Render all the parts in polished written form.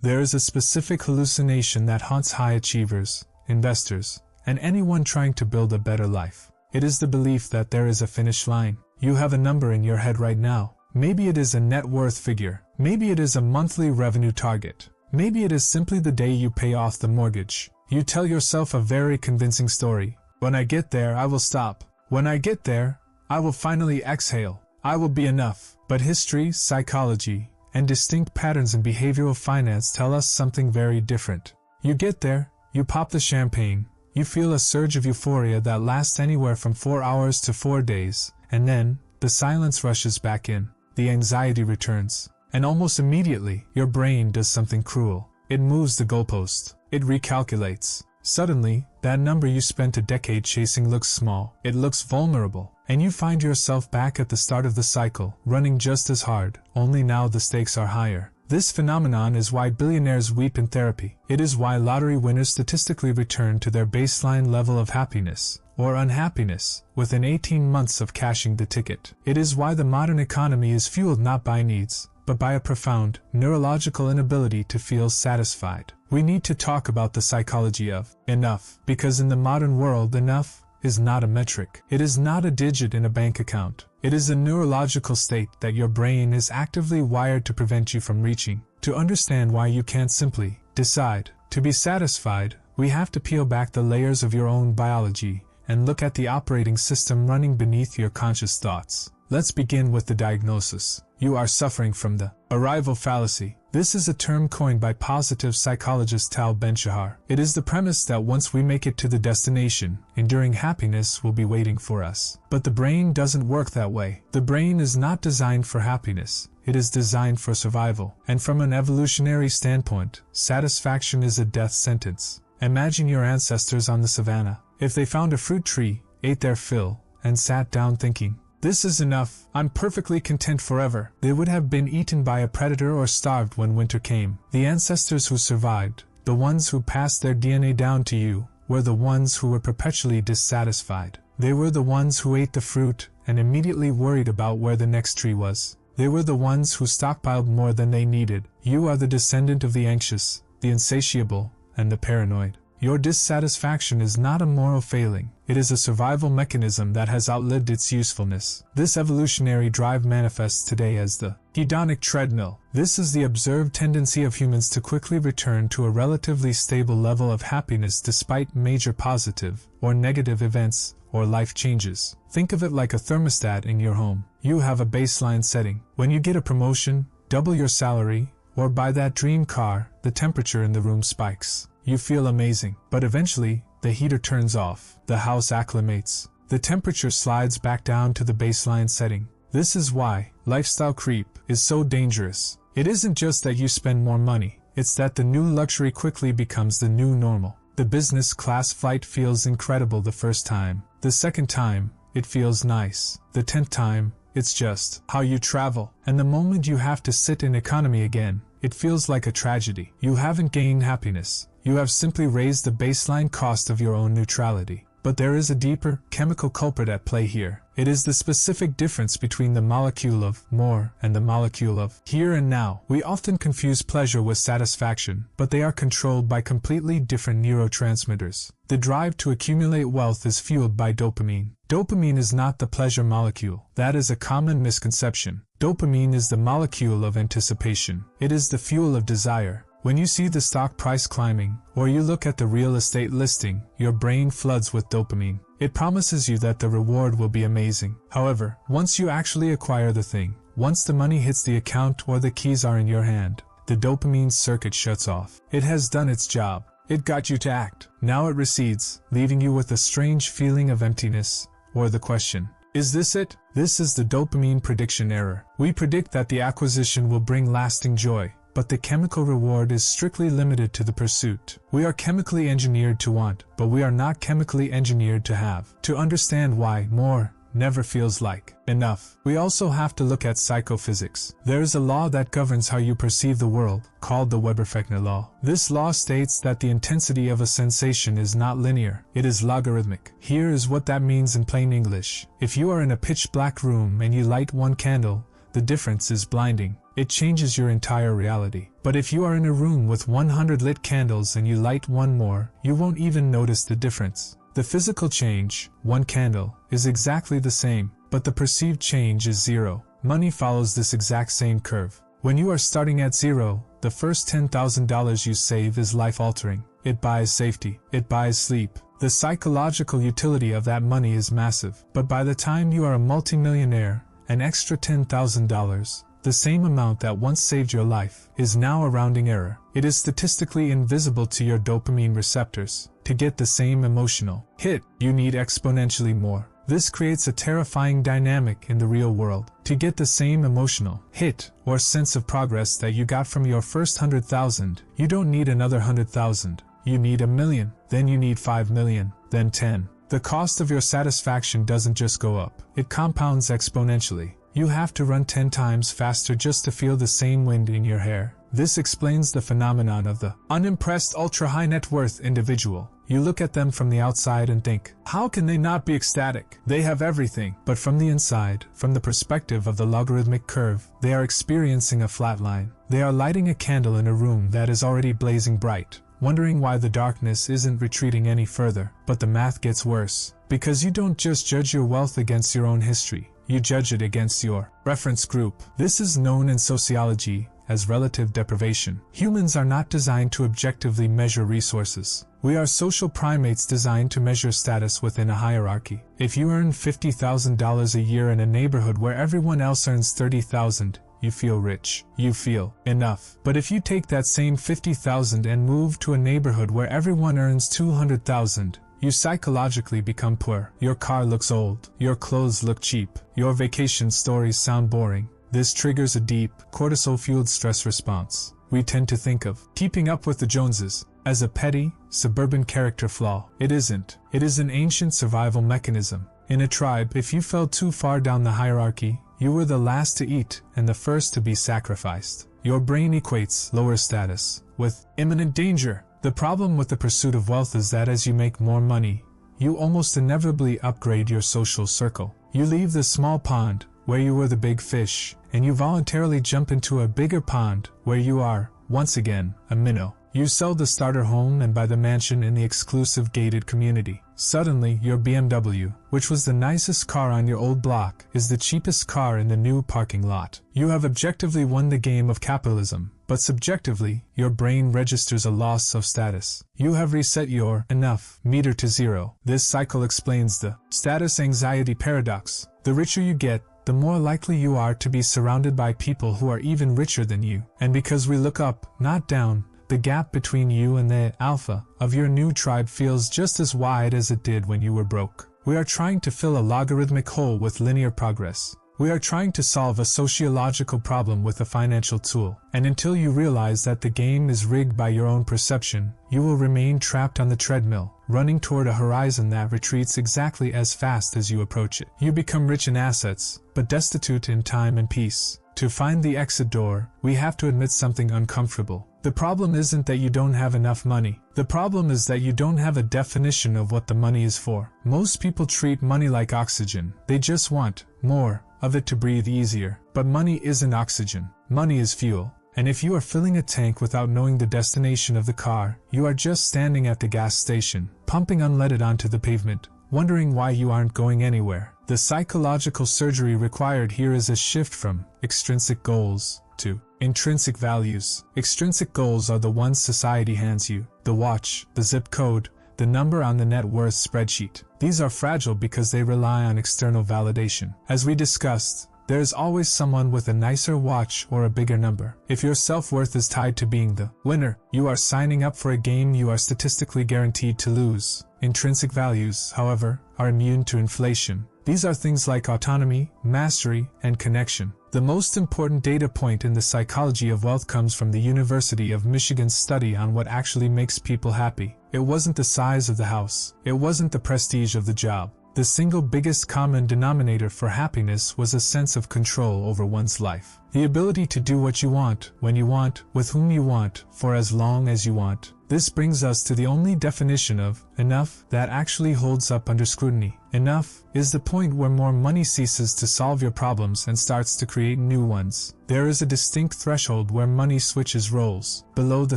There is a specific hallucination that haunts high achievers, investors, and anyone trying to build a better life. It is the belief that there is a finish line. You have a number in your head right now. Maybe it is a net worth figure. Maybe it is a monthly revenue target. Maybe it is simply the day you pay off the mortgage. You tell yourself a very convincing story. When I get there, I will stop. When I get there, I will finally exhale. I will be enough. But history, psychology, and distinct patterns in behavioral finance tell us something very different. You get there, you pop the champagne, you feel a surge of euphoria that lasts anywhere from 4 hours to 4 days, and then, the silence rushes back in, the anxiety returns, and almost immediately, your brain does something cruel. It moves the goalpost. It recalculates. Suddenly, that number you spent a decade chasing looks small. It looks vulnerable. And you find yourself back at the start of the cycle, running just as hard, only now the stakes are higher. This phenomenon is why billionaires weep in therapy. It is why lottery winners statistically return to their baseline level of happiness, or unhappiness, within 18 months of cashing the ticket. It is why the modern economy is fueled not by needs, but by a profound, neurological inability to feel satisfied. We need to talk about the psychology of enough, because in the modern world, enough is not a metric. It is not a digit in a bank account. It is a neurological state that your brain is actively wired to prevent you from reaching. To understand why you can't simply decide to be satisfied, we have to peel back the layers of your own biology and look at the operating system running beneath your conscious thoughts. Let's begin with the diagnosis. You are suffering from the arrival fallacy. This is a term coined by positive psychologist Tal Ben-Shahar. It is the premise that once we make it to the destination, enduring happiness will be waiting for us. But the brain doesn't work that way. The brain is not designed for happiness. It is designed for survival. And from an evolutionary standpoint, satisfaction is a death sentence. Imagine your ancestors on the savannah. If they found a fruit tree, ate their fill, and sat down thinking, "This is enough. I'm perfectly content forever," they would have been eaten by a predator or starved when winter came. The ancestors who survived, the ones who passed their DNA down to you, were the ones who were perpetually dissatisfied. They were the ones who ate the fruit and immediately worried about where the next tree was. They were the ones who stockpiled more than they needed. You are the descendant of the anxious, the insatiable, and the paranoid. Your dissatisfaction is not a moral failing. It is a survival mechanism that has outlived its usefulness. This evolutionary drive manifests today as the hedonic treadmill. This is the observed tendency of humans to quickly return to a relatively stable level of happiness despite major positive or negative events or life changes. Think of it like a thermostat in your home. You have a baseline setting. When you get a promotion, double your salary, or buy that dream car, the temperature in the room spikes. You feel amazing, but eventually, the heater turns off, the house acclimates, the temperature slides back down to the baseline setting. This is why lifestyle creep is so dangerous. It isn't just that you spend more money, it's that the new luxury quickly becomes the new normal. The business class flight feels incredible the first time. The second time, it feels nice. The 10th time, it's just how you travel. And the moment you have to sit in economy again, it feels like a tragedy. You haven't gained happiness. You have simply raised the baseline cost of your own neutrality. But there is a deeper, chemical culprit at play here. It is the specific difference between the molecule of more and the molecule of here and now. We often confuse pleasure with satisfaction, but they are controlled by completely different neurotransmitters. The drive to accumulate wealth is fueled by dopamine. Dopamine is not the pleasure molecule. That is a common misconception. Dopamine is the molecule of anticipation. It is the fuel of desire. When you see the stock price climbing, or you look at the real estate listing, your brain floods with dopamine. It promises you that the reward will be amazing. However, once you actually acquire the thing, once the money hits the account or the keys are in your hand, the dopamine circuit shuts off. It has done its job. It got you to act. Now it recedes, leaving you with a strange feeling of emptiness, or the question, is this it? This is the dopamine prediction error. We predict that the acquisition will bring lasting joy, but the chemical reward is strictly limited to the pursuit. We are chemically engineered to want, but we are not chemically engineered to have. To understand why more never feels like enough, we also have to look at psychophysics. There is a law that governs how you perceive the world, called the Weber-Fechner law. This law states that the intensity of a sensation is not linear, it is logarithmic. Here is what that means in plain English. If you are in a pitch black room and you light one candle, the difference is blinding. it changes your entire reality. But if you are in a room with 100 lit candles and you light one more, you won't even notice the difference. The physical change, one candle, is exactly the same, but the perceived change is zero. Money follows this exact same curve. When you are starting at zero, the first $10,000 you save is life-altering. It buys safety. It buys sleep. The psychological utility of that money is massive. But by the time you are a multimillionaire, an extra $10,000, the same amount that once saved your life, is now a rounding error. It is statistically invisible to your dopamine receptors. To get the same emotional hit, you need exponentially more. This creates a terrifying dynamic in the real world. To get the same emotional hit or sense of progress that you got from your first 100,000, you don't need another 100,000. You need 1,000,000, then you need 5,000,000, then 10. The cost of your satisfaction doesn't just go up, it compounds exponentially. You have to run 10 times faster just to feel the same wind in your hair. This explains the phenomenon of the unimpressed ultra-high net worth individual. You look at them from the outside and think, how can they not be ecstatic? They have everything. But from the inside, from the perspective of the logarithmic curve, they are experiencing a flat line. They are lighting a candle in a room that is already blazing bright, wondering why the darkness isn't retreating any further. But the math gets worse, because you don't just judge your wealth against your own history, you judge it against your reference group. This is known in sociology as relative deprivation. Humans are not designed to objectively measure resources. We are social primates designed to measure status within a hierarchy. If you earn $50,000 a year in a neighborhood where everyone else earns $30,000, you feel rich. You feel enough. But if you take that same $50,000 and move to a neighborhood where everyone earns $200,000, you psychologically become poor. Your car looks old. Your clothes look cheap. Your vacation stories sound boring. This triggers a deep, cortisol-fueled stress response. We tend to think of keeping up with the Joneses as a petty, suburban character flaw. It isn't. It is an ancient survival mechanism. In a tribe, if you fell too far down the hierarchy, you were the last to eat and the first to be sacrificed. Your brain equates lower status with imminent danger. The problem with the pursuit of wealth is that as you make more money, you almost inevitably upgrade your social circle. You leave the small pond where you were the big fish, and you voluntarily jump into a bigger pond where you are, once again, a minnow. You sell the starter home and buy the mansion in the exclusive gated community. Suddenly, your BMW, which was the nicest car on your old block, is the cheapest car in the new parking lot. You have objectively won the game of capitalism, but subjectively, your brain registers a loss of status. You have reset your enough meter to zero. This cycle explains the status anxiety paradox. The richer you get, the more likely you are to be surrounded by people who are even richer than you. And because we look up, not down, the gap between you and the alpha of your new tribe feels just as wide as it did when you were broke. We are trying to fill a logarithmic hole with linear progress. We are trying to solve a sociological problem with a financial tool. And until you realize that the game is rigged by your own perception, you will remain trapped on the treadmill, running toward a horizon that retreats exactly as fast as you approach it. You become rich in assets, but destitute in time and peace. To find the exit door, we have to admit something uncomfortable. The problem isn't that you don't have enough money. The problem is that you don't have a definition of what the money is for. Most people treat money like oxygen. They just want more of it to breathe easier. But money isn't oxygen. Money is fuel. And if you are filling a tank without knowing the destination of the car, you are just standing at the gas station, pumping unleaded onto the pavement, wondering why you aren't going anywhere. The psychological surgery required here is a shift from extrinsic goals to intrinsic values. Extrinsic goals are the ones society hands you: the watch, the zip code, the number on the net worth spreadsheet. These are fragile because they rely on external validation. As we discussed, there is always someone with a nicer watch or a bigger number. If your self-worth is tied to being the winner, you are signing up for a game you are statistically guaranteed to lose. Intrinsic values, however, are immune to inflation. These are things like autonomy, mastery, and connection. The most important data point in the psychology of wealth comes from the University of Michigan's study on what actually makes people happy. It wasn't the size of the house. It wasn't the prestige of the job. The single biggest common denominator for happiness was a sense of control over one's life. The ability to do what you want, when you want, with whom you want, for as long as you want. This brings us to the only definition of enough that actually holds up under scrutiny. Enough is the point where more money ceases to solve your problems and starts to create new ones. There is a distinct threshold where money switches roles. Below the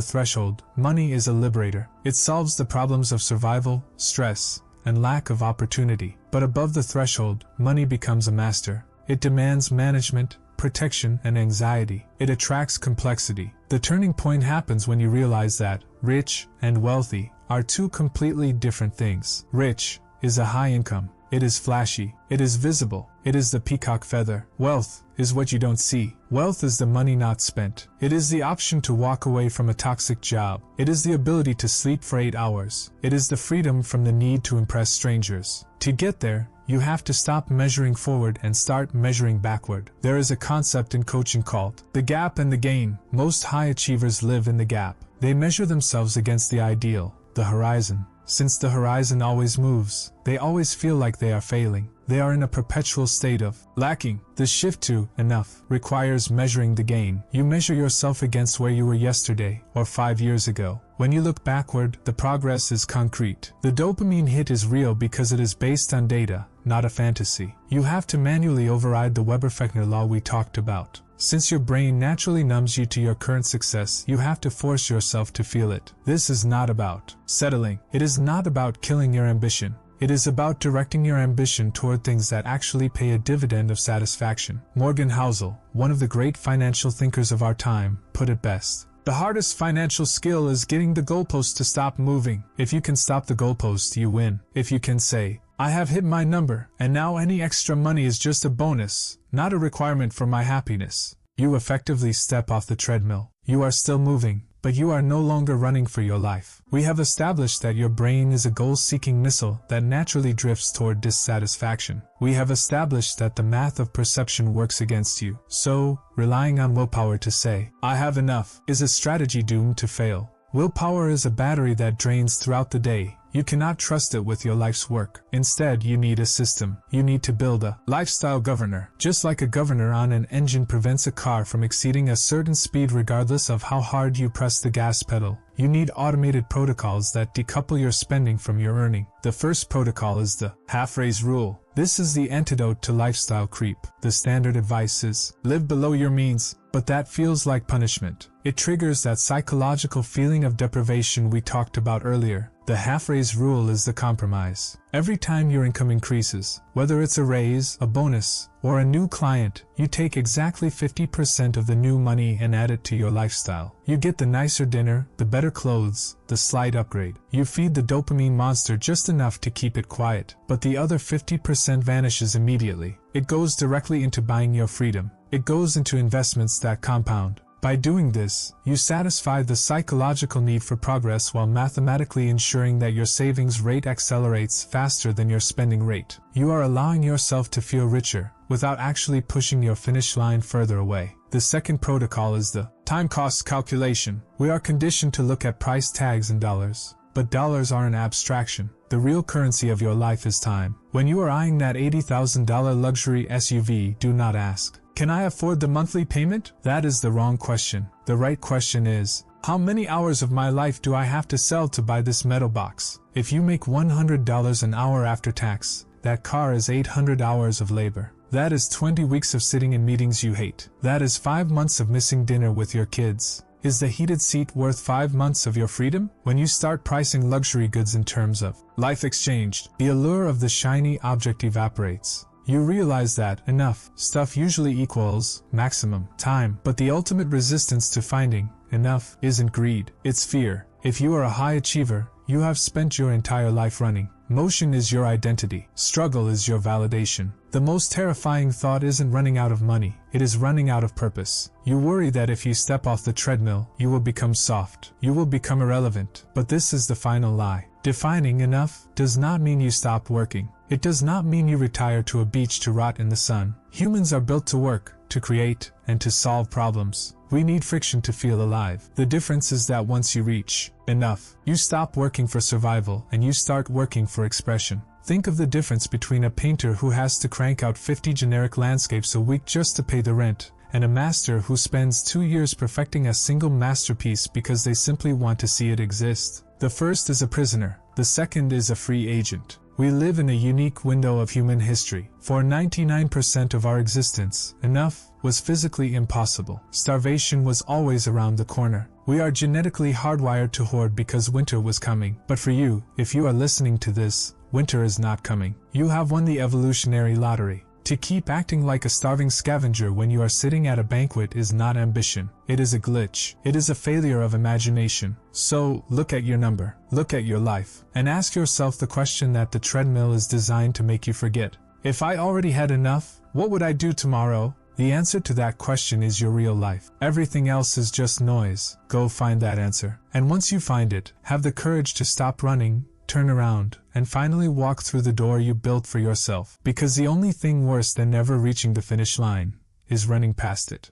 threshold, money is a liberator. It solves the problems of survival, stress, and lack of opportunity. But above the threshold, money becomes a master. It demands management, protection, and anxiety. It attracts complexity. The turning point happens when you realize that rich and wealthy are two completely different things. Rich is a high income. It is flashy. It is visible. It is the peacock feather. Wealth is what you don't see. Wealth is the money not spent. It is the option to walk away from a toxic job. It is the ability to sleep for 8 hours. It is the freedom from the need to impress strangers. To get there, you have to stop measuring forward and start measuring backward. There is a concept in coaching called the gap and the gain. Most high achievers live in the gap. They measure themselves against the ideal, the horizon. Since the horizon always moves, they always feel like they are failing. They are in a perpetual state of lacking. The shift to enough requires measuring the gain. You measure yourself against where you were yesterday or 5 years ago. When you look backward, the progress is concrete. The dopamine hit is real because it is based on data, not a fantasy. You have to manually override the Weber-Fechner law we talked about. Since your brain naturally numbs you to your current success, you have to force yourself to feel it. This is not about settling. It is not about killing your ambition. It is about directing your ambition toward things that actually pay a dividend of satisfaction. Morgan Housel, one of the great financial thinkers of our time, put it best. The hardest financial skill is getting the goalpost to stop moving. If you can stop the goalpost, you win. If you can say, I have hit my number, and now any extra money is just a bonus, not a requirement for my happiness, you effectively step off the treadmill. You are still moving, but you are no longer running for your life. We have established that your brain is a goal-seeking missile that naturally drifts toward dissatisfaction. We have established that the math of perception works against you. So, relying on willpower to say, I have enough, is a strategy doomed to fail. Willpower is a battery that drains throughout the day. You cannot trust it with your life's work. Instead, you need a system. You need to build a lifestyle governor. Just like a governor on an engine prevents a car from exceeding a certain speed regardless of how hard you press the gas pedal, you need automated protocols that decouple your spending from your earning. The first protocol is the half-raise rule. This is the antidote to lifestyle creep. The standard advice is, live below your means, but that feels like punishment. It triggers that psychological feeling of deprivation we talked about earlier. The half-raise rule is the compromise. Every time your income increases, whether it's a raise, a bonus, or a new client, you take exactly 50% of the new money and add it to your lifestyle. You get the nicer dinner, the better clothes, the slight upgrade. You feed the dopamine monster just enough to keep it quiet, but the other 50% vanishes immediately. It goes directly into buying your freedom. It goes into investments that compound. By doing this, you satisfy the psychological need for progress while mathematically ensuring that your savings rate accelerates faster than your spending rate. You are allowing yourself to feel richer, without actually pushing your finish line further away. The second protocol is the time cost calculation. We are conditioned to look at price tags in dollars, but dollars are an abstraction. The real currency of your life is time. When you are eyeing that $80,000 luxury SUV, do not ask, can I afford the monthly payment? That is the wrong question. The right question is, how many hours of my life do I have to sell to buy this metal box? If you make $100 an hour after tax, that car is 800 hours of labor. That is 20 weeks of sitting in meetings you hate. That is 5 months of missing dinner with your kids. Is the heated seat worth 5 months of your freedom? When you start pricing luxury goods in terms of life exchanged, the allure of the shiny object evaporates. You realize that enough stuff usually equals maximum time, but the ultimate resistance to finding enough isn't greed, it's fear. If you are a high achiever, you have spent your entire life running. Motion is your identity. Struggle is your validation. The most terrifying thought isn't running out of money, it is running out of purpose. You worry that if you step off the treadmill, you will become soft. You will become irrelevant. But this is the final lie. Defining enough does not mean you stop working. It does not mean you retire to a beach to rot in the sun. Humans are built to work, to create, and to solve problems. We need friction to feel alive. The difference is that once you reach enough, you stop working for survival and you start working for expression. Think of the difference between a painter who has to crank out 50 generic landscapes a week just to pay the rent, and a master who spends 2 years perfecting a single masterpiece because they simply want to see it exist. The first is a prisoner, the second is a free agent. We live in a unique window of human history. For 99% of our existence, enough was physically impossible. Starvation was always around the corner. We are genetically hardwired to hoard because winter was coming. But for you, if you are listening to this, winter is not coming. You have won the evolutionary lottery. To keep acting like a starving scavenger when you are sitting at a banquet is not ambition. It is a glitch. It is a failure of imagination. So, look at your number. Look at your life. And ask yourself the question that the treadmill is designed to make you forget. If I already had enough, what would I do tomorrow? The answer to that question is your real life. Everything else is just noise. Go find that answer. And once you find it, have the courage to stop running, turn around, and finally walk through the door you built for yourself. Because the only thing worse than never reaching the finish line is running past it.